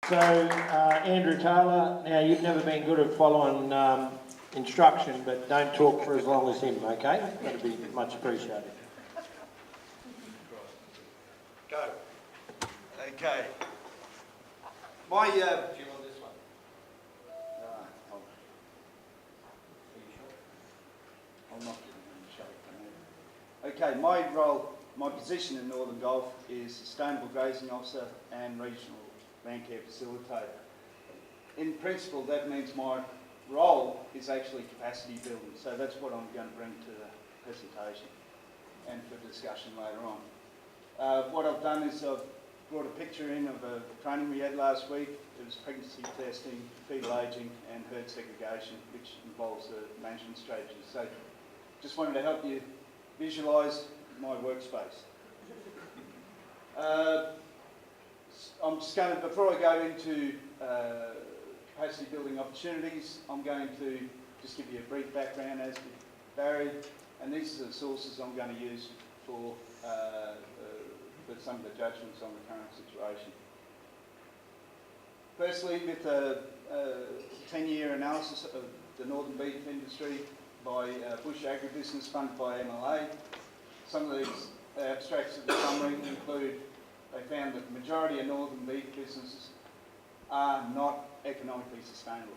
So, Andrew Taylor, now you've never been good at following instruction, but don't talk for as long as him, okay? That'd be much appreciated. Go. Okay. My, do you want this one? No, I'll knock it and show it. Okay, my role, my position in Northern Gulf is Sustainable Grazing Officer and Regional Landcare Facilitator. In principle, that means my role is actually capacity building, so that's what I'm going to bring to the presentation and for discussion later on. What I've done is I've brought a picture in of a training we had last week. It was pregnancy testing, fetal ageing and herd segregation, which involves a management strategy. So just wanted to help you visualise my workspace. I'm just going to, before I go into capacity building opportunities, I'm going to just give you a brief background as to Barry, and these are the sources I'm going to use for some of the judgments on the current situation. Firstly, with a 10-year analysis of the northern beef industry by Bush Agribusiness, funded by MLA, some of these abstracts of the summary include, they found that the majority of northern beef businesses are not economically sustainable.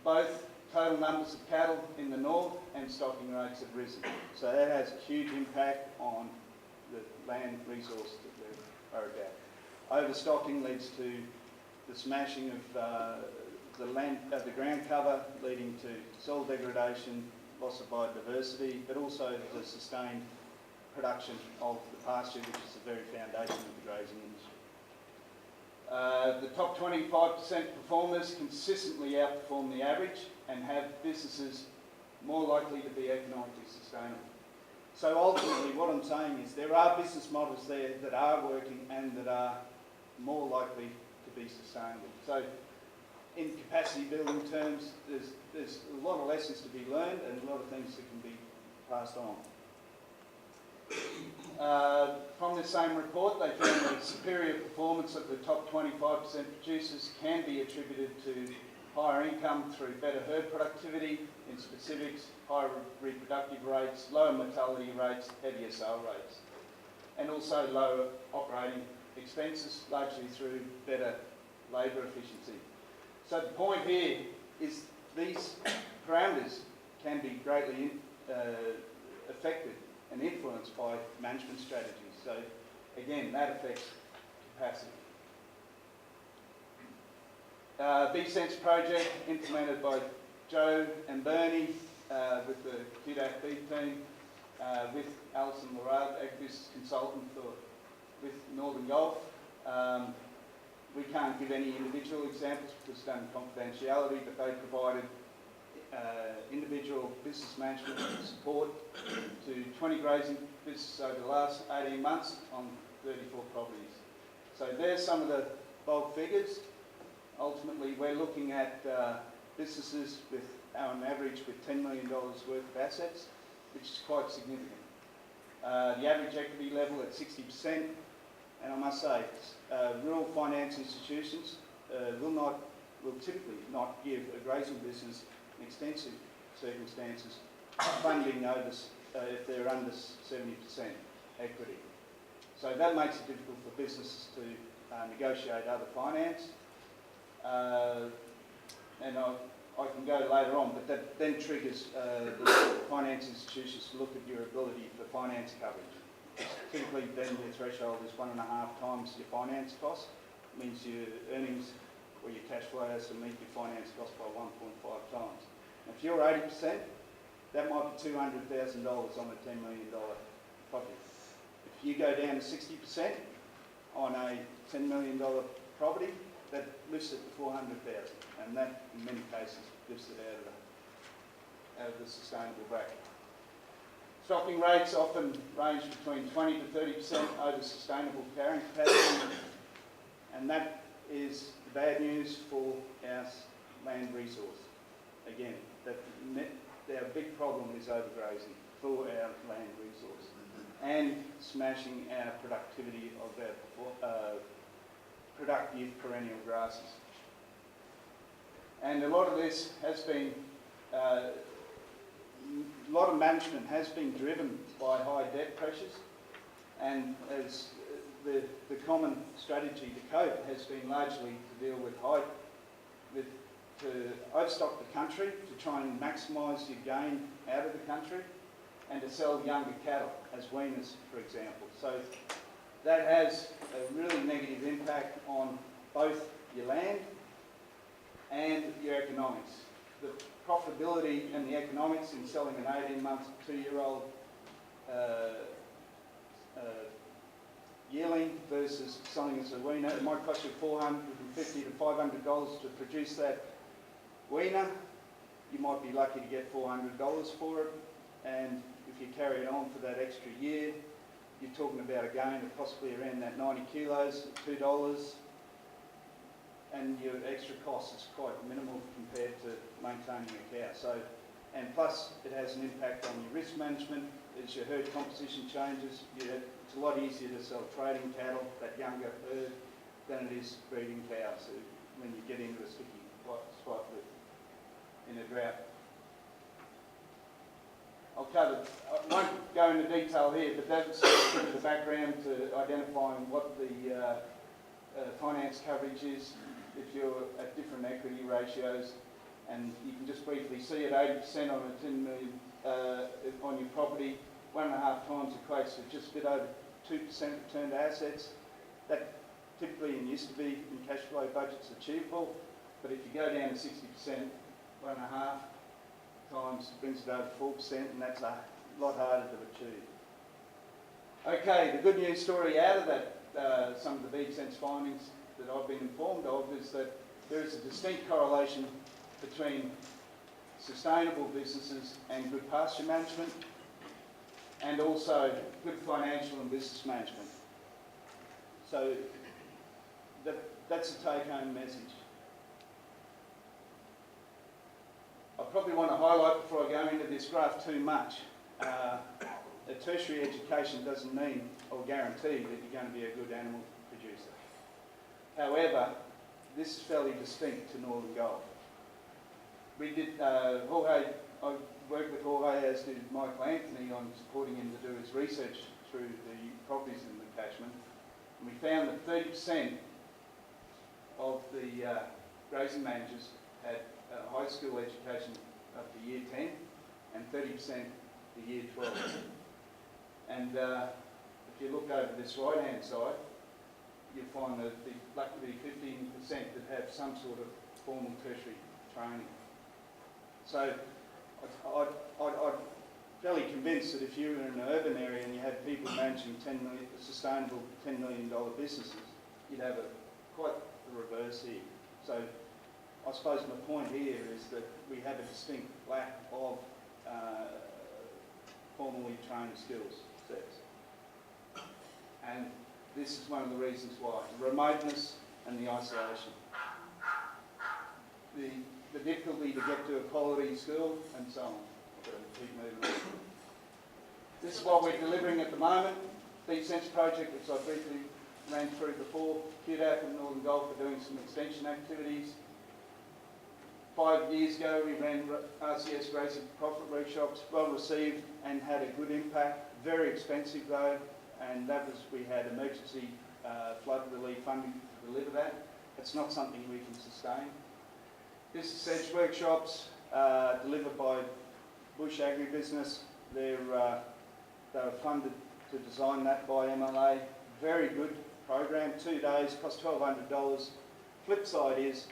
Both total numbers of cattle in the north and stocking rates have risen. So that has a huge impact on the land resource that we're worried about. Overstocking leads to the smashing of the ground cover, leading to soil degradation, loss of biodiversity, but also the sustained production of the pasture, which is the very foundation of the grazing industry. The top 25% performers consistently outperform the average and have businesses more likely to be economically sustainable. So ultimately what I'm saying is there are business models there that are working and that are more likely to be sustainable. So in capacity building terms, there's a lot of lessons to be learned and a lot of things that can be passed on. From the same report, they found that superior performance of the top 25% producers can be attributed to higher income through better herd productivity, in specifics, higher reproductive rates, lower mortality rates, heavier sale rates, and also lower operating expenses, largely through better labour efficiency. So the point here is these parameters can be greatly affected and influenced by management strategies. So again, that affects capacity. B-Sense project implemented by Joe and Bernie with the QDAC beef team, with Alison Laurel, agribusiness consultant with Northern Gulf. We can't give any individual examples because it's done confidentiality, but they provided individual business management support to 20 grazing businesses over the last 18 months on 34 properties. So there's some of the bulk figures. Ultimately, we're looking at businesses with, on average, with $10 million worth of assets, which is quite significant. The average equity level at 60%, and I must say, rural finance institutions will typically not give a grazing business in extensive circumstances funding over, if they're under 70% equity. So that makes it difficult for businesses to negotiate other finance. And I can go later on, but that then triggers the finance institutions to look at your ability for finance coverage. Typically then your threshold is 1.5 times your finance cost. It means your earnings or your cash flow has to meet your finance cost by 1.5 times. If you're 80%, that might be $200,000 on a $10 million property. If you go down to 60% on a $10 million property, that lifts it to $400,000, and that, in many cases, lifts it out of the sustainable bracket. Stocking rates often range between 20 to 30% over sustainable carrying capacity, and that is the bad news for our land resource. Again, our big problem is overgrazing for our land resource and smashing our productivity of our productive perennial grasses. And a lot of this has been, a lot of management has been driven by high debt pressures, and as the common strategy to cope has been largely to deal with to overstock the country, to try and maximise your gain out of the country, and to sell younger cattle as weaners, for example. So that has a really negative impact on both your land and your economics. The profitability and the economics in selling an 18-month, 2-year-old yearling versus selling as a weaner, it might cost you $450 to $500 to produce that weaner. You might be lucky to get $400 for it, and if you carry it on for that extra year, you're talking about a gain of possibly around that 90 kilos at $2, and your extra cost is quite minimal compared to maintaining a cow. So, and plus it has an impact on your risk management. As your herd composition changes, it's a lot easier to sell trading cattle, that younger herd, than it is breeding cows when you get into a sticky spot in a drought. I won't go into detail here, but that's sort of the background to identifying what the finance coverage is if you're at different equity ratios. And you can just briefly see it, 80% on a 10 million on your property, 1.5 times equates to just a bit over 2% return to assets. That typically and used to be in cash flow budgets achievable, but if you go down to 60%, 1.5 times brings it over 4%, and that's a lot harder to achieve. Okay, the good news story out of that, some of the BEAD Sense findings that I've been informed of, is that there is a distinct correlation between sustainable businesses and good pasture management, and also good financial and business management. So that's a take-home message. I probably want to highlight before I go into this graph too much. A tertiary education doesn't mean or guarantee that you're going to be a good animal producer. However, this is fairly distinct to Northern Gulf. We did, Jorge, I worked with Jorge, as did Michael Anthony, on supporting him to do his research through the properties in the catchment. And we found that 30% of the grazing managers had a high school education up to year 10 and 30% to year 12. And if you look over this right-hand side, you'll find that the likely to be 15% that have some sort of formal tertiary training. So I'm fairly convinced that if you were in an urban area and you had people managing sustainable $10 million businesses, you'd have quite the reverse here. So I suppose my point here is that we have a distinct lack of formally trained skills sets. And this is one of the reasons why. The remoteness and the isolation. The difficulty to get to a quality school and so on. I've got to keep moving on. This is what we're delivering at the moment. BEAD Sense project, which I briefly ran through before. QDAP and Northern Gulf are doing some extension activities. 5 years ago we ran RCS Grazing Profit Workshops, well received and had a good impact. Very expensive though, and that was, we had emergency flood relief funding to deliver that. It's not something we can sustain. Business Edge workshops delivered by Bush Agribusiness. They were funded to design that by MLA. Very good program, 2 days, cost $1,200. Flip side is,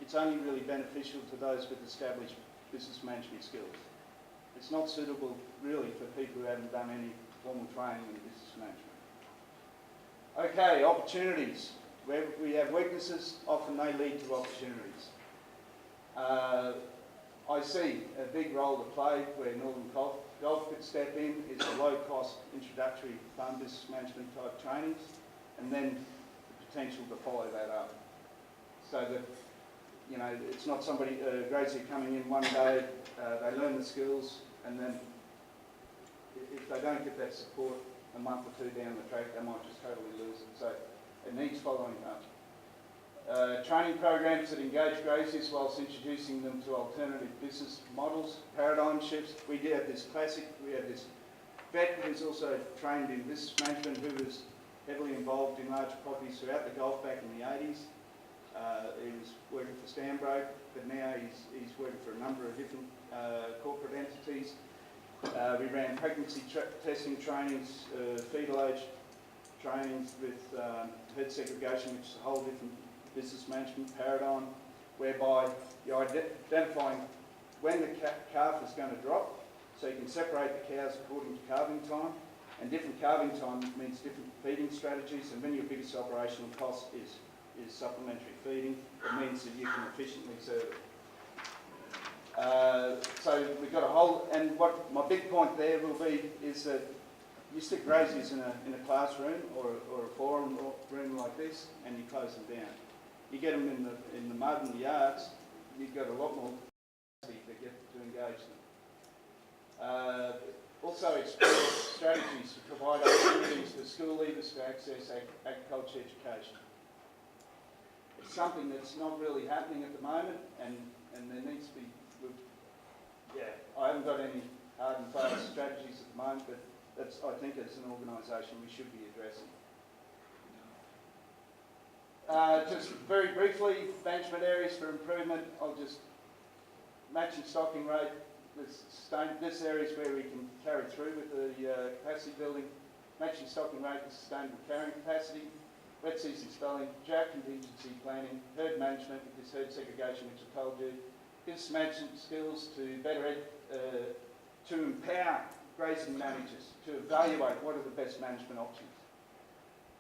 it's only really beneficial to those with established business management skills. It's not suitable really for people who haven't done any formal training in business management. Okay, opportunities. Where we have weaknesses, often they lead to opportunities. I see a big role to play where Northern Gulf could step in, is a low-cost introductory farm business management type trainings, and then the potential to follow that up. So that, you know, it's not somebody, grazier coming in one day, they learn the skills, and then if they don't get that support a month or two down the track, they might just totally lose it. So It needs following up. Training programs that engage graziers whilst introducing them to alternative business models, paradigm shifts. We did have this vet who's also trained in business management, who was heavily involved in large properties throughout the Gulf back in the 80s. He was working for Stanbroke, but now he's working for a number of different corporate entities. We ran pregnancy testing trainings, fetal age trainings with herd segregation, which is a whole different business management paradigm, whereby you're identifying when the calf is going to drop, so you can separate the cows according to calving time, and different calving time means different feeding strategies, and when your biggest operational cost is supplementary feeding, it means that you can efficiently serve it. So we've got a whole, and what my big point there will be is that you stick graziers in a classroom or a forum room like this, and you close them down. You get them in the mud and the yards, you've got a lot more capacity to engage them. Also explore strategies to provide opportunities for school leavers to access agriculture education. It's something that's not really happening at the moment, and there needs to be, I haven't got any hard and fast strategies at the moment, but that's, I think as an organisation we should be addressing. Just very briefly, management areas for improvement. I'll just matching stocking rate. This area is where we can carry through with the capacity building. Matching stocking rate with sustainable carrying capacity. Wet season spelling, drought contingency planning, herd management with this herd segregation which I told you. Business management skills to better to empower grazing managers to evaluate what are the best management options.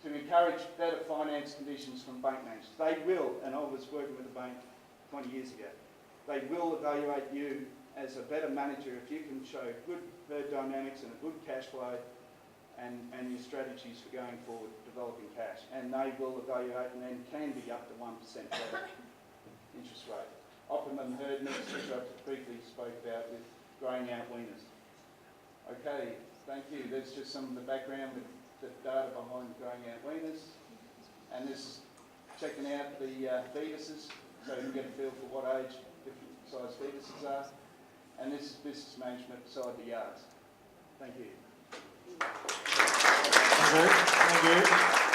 To encourage better finance conditions from bank managers. They will, and I was working with a bank 20 years ago, they will evaluate you as a better manager if you can show good herd dynamics and a good cash flow and your strategies for going forward, developing cash. And they will evaluate and then can be up to 1% better interest rate. Optimum herd mix, which I briefly spoke about with growing out weaners. Okay, thank you. There's just some of the background with the data behind growing out weaners, and this is checking out the fetuses, so you can get a feel for what age different size fetuses are, and this is business management beside the yards. Thank you. Thank you.